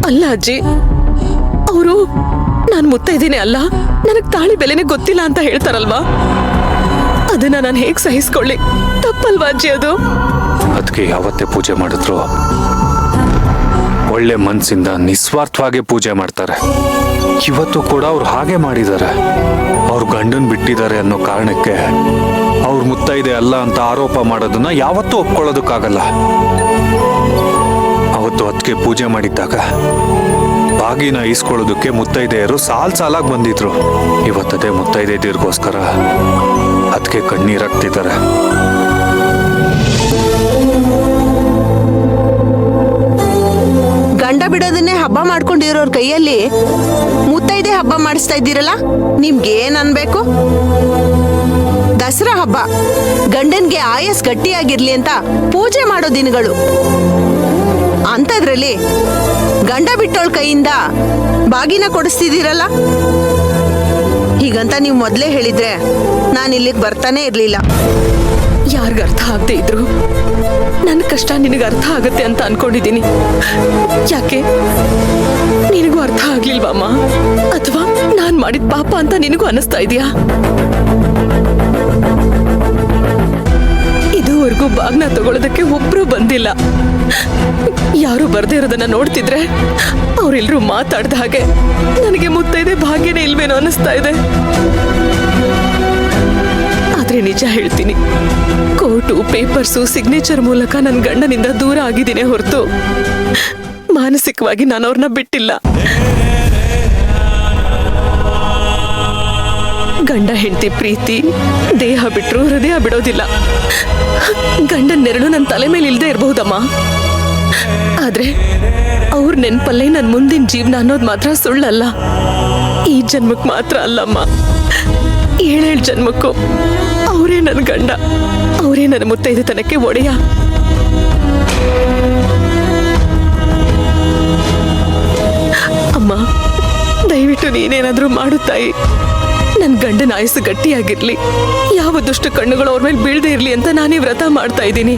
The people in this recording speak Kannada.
ಅಲ್ಲ ಅಜ್ಜಿ, ಅವರು ನಾನು ಮುತ್ತೈದೇನೆ ಅಲ್ಲ, ನನಗ್ ತಾಳಿ ಬೆಲೆನೇ ಗೊತ್ತಿಲ್ಲ ಅಂತ ಹೇಳ್ತಾರಲ್ವಾ, ಅದನ್ನ ನಾನು ಹೇಗ್ ಸಹಿಸ್ಕೊಳ್ಳಿ? ತಪ್ಪಲ್ವಾ ಅಜ್ಜಿ ಅದು? ಅದಕ್ಕೆ ಯಾವತ್ತೇ ಪೂಜೆ ಮಾಡಿದ್ರು ಒಳ್ಳೆ ಮನ್ಸಿಂದ ನಿಸ್ವಾರ್ಥವಾಗಿ ಪೂಜೆ ಮಾಡ್ತಾರೆ. ಇವತ್ತು ಕೂಡ ಅವ್ರು ಹಾಗೆ ಮಾಡಿದ್ದಾರೆ. ಅವ್ರ ಗಂಡನ್ ಬಿಟ್ಟಿದ್ದಾರೆ ಅನ್ನೋ ಕಾರಣಕ್ಕೆ ಅವ್ರ ಮುತ್ತೈದೆ ಅಲ್ಲ ಅಂತ ಆರೋಪ ಮಾಡೋದನ್ನ ಯಾವತ್ತೂ ಒಪ್ಕೊಳ್ಳೋದಕ್ಕಾಗಲ್ಲ. ಅವತ್ತು ಅದಕ್ಕೆ ಪೂಜೆ ಮಾಡಿದ್ದಾಗ ಬಾಗಿನ ಈಸ್ಕೊಳ್ಳೋದಕ್ಕೆ ಮುತ್ತೈದೆಯರು ಸಾಲಾಗಿ ಬಂದಿದ್ರು. ಇವತ್ತದೇ ಮುತ್ತೈದೆಯರಿಗೋಸ್ಕರ ಅದಕ್ಕೆ ಕಣ್ಣೀರಾಗ್ತಿದ್ದಾರೆ. ಗಂಡ ಬಿಡೋದನ್ನೇ ಹಬ್ಬ ಮಾಡ್ಕೊಂಡಿರೋರ್ ಕೈಯಲ್ಲಿ ಮುತ್ತೈದೆ ಹಬ್ಬ ಮಾಡಿಸ್ತಾ ಇದ್ದೀರಲ್ಲ, ನಿಮ್ಗೇನ್ ಅನ್ಬೇಕು? ದಸರಾ ಹಬ್ಬ ಗಂಡನ್ಗೆ ಆಯಸ್ ಗಟ್ಟಿಯಾಗಿರ್ಲಿ ಅಂತ ಪೂಜೆ ಮಾಡೋ ದಿನಗಳು. ಅಂಥದ್ರಲ್ಲಿ ಗಂಡ ಬಿಟ್ಟೋಳ್ ಕೈಯಿಂದ ಬಾಗಿನ ಕೊಡಿಸ್ತಿದ್ದೀರಲ್ಲ, ಹೀಗಂತ ನೀವು ಮೊದಲೇ ಹೇಳಿದ್ರೆ ನಾನು ಇಲ್ಲಿಗೆ ಬರ್ತಾನೆ ಇರ್ಲಿಲ್ಲ. ಯಾರಿಗ ಅರ್ಥ ಆಗದೆ ಇದ್ರು ನನ್ನ ಕಷ್ಟ ನಿನಗೆ ಅರ್ಥ ಆಗತ್ತೆ ಅಂತ ಅನ್ಕೊಂಡಿದ್ದೀನಿ. ಯಾಕೆ ನಿನಗೂ ಅರ್ಥ ಆಗ್ಲಿಲ್ವಮ್ಮ? ಅಥವಾ ನಾನ್ ಮಾಡಿದ ಪಾಪ ಅಂತ ನಿನಗೂ ಅನಿಸ್ತಾ ಇದೆಯಾ? ಇದುವರೆಗೂ ಬಾಗ್ನ ತಗೊಳ್ಳೋದಕ್ಕೆ ಒಬ್ರು ಬಂದಿಲ್ಲ. ಯಾರು ಬರ್ದೇ ಇರೋದನ್ನ ನೋಡ್ತಿದ್ರೆ ಅವರೆಲ್ಲರೂ ಮಾತಾಡ್ದ ಹಾಗೆ ನನಗೆ ಮುತ್ತೈದೆ ಭಾಗ್ಯನೇ ಇಲ್ವೇನೋ ಅನಿಸ್ತಾ ಇದೆ. ಆದ್ರೆ ನಿಜ ಹೇಳ್ತೀನಿ, ಕೋರ್ಟು, ಪೇಪರ್ಸು, ಸಿಗ್ನೇಚರ್ ಮೂಲಕ ನನ್ನ ಗಂಡನಿಂದ ದೂರ ಆಗಿದ್ದೀನಿ ಹೊರತು ಮಾನಸಿಕವಾಗಿ ನಾನು ಅವ್ರನ್ನ ಬಿಟ್ಟಿಲ್ಲ. ಗಂಡ ಹೆಂಡತಿ ಪ್ರೀತಿ ದೇಹ ಬಿಟ್ರು ಹೃದಯ ಬಿಡೋದಿಲ್ಲ. ಗಂಡನ ನೆರಳು ನನ್ನ ತಲೆ ಮೇಲೆ ಇಲ್ದೇ ಇರಬಹುದಮ್ಮ, ಆದ್ರೆ ಅವ್ರ ನೆನ್ಪಲ್ಲೇ ನನ್ನ ಮುಂದಿನ ಜೀವನ ಅನ್ನೋದು ಮಾತ್ರ ಸುಳ್ಳಲ್ಲ. ಈ ಜನ್ಮಕ್ ಮಾತ್ರ ಅಲ್ಲಮ್ಮ, 7 ಜನ್ಮಕ್ಕೂ ಅವರೇ ನನ್ನ ಗಂಡ, ಅವರೇ ನನ್ನ ಮುತ್ತೈದೆತನಕ್ಕೆ ಒಡೆಯ. ಅಮ್ಮ, ದಯವಿಟ್ಟು ನೀನೇನಾದ್ರೂ ಮಾಡು ತಾಯಿ. ನನ್ನ ಗಂಡನ ಆಯಸ್ಸು ಗಟ್ಟಿಯಾಗಿರ್ಲಿ, ಯಾವ ದುಷ್ಟ ಕಣ್ಣುಗಳು ಅವ್ರ ಮೇಲೆ ಬೀಳದೆ ಇರ್ಲಿ ಅಂತ ನಾನೇ ವ್ರತ ಮಾಡ್ತಾ ಇದ್ದೀನಿ.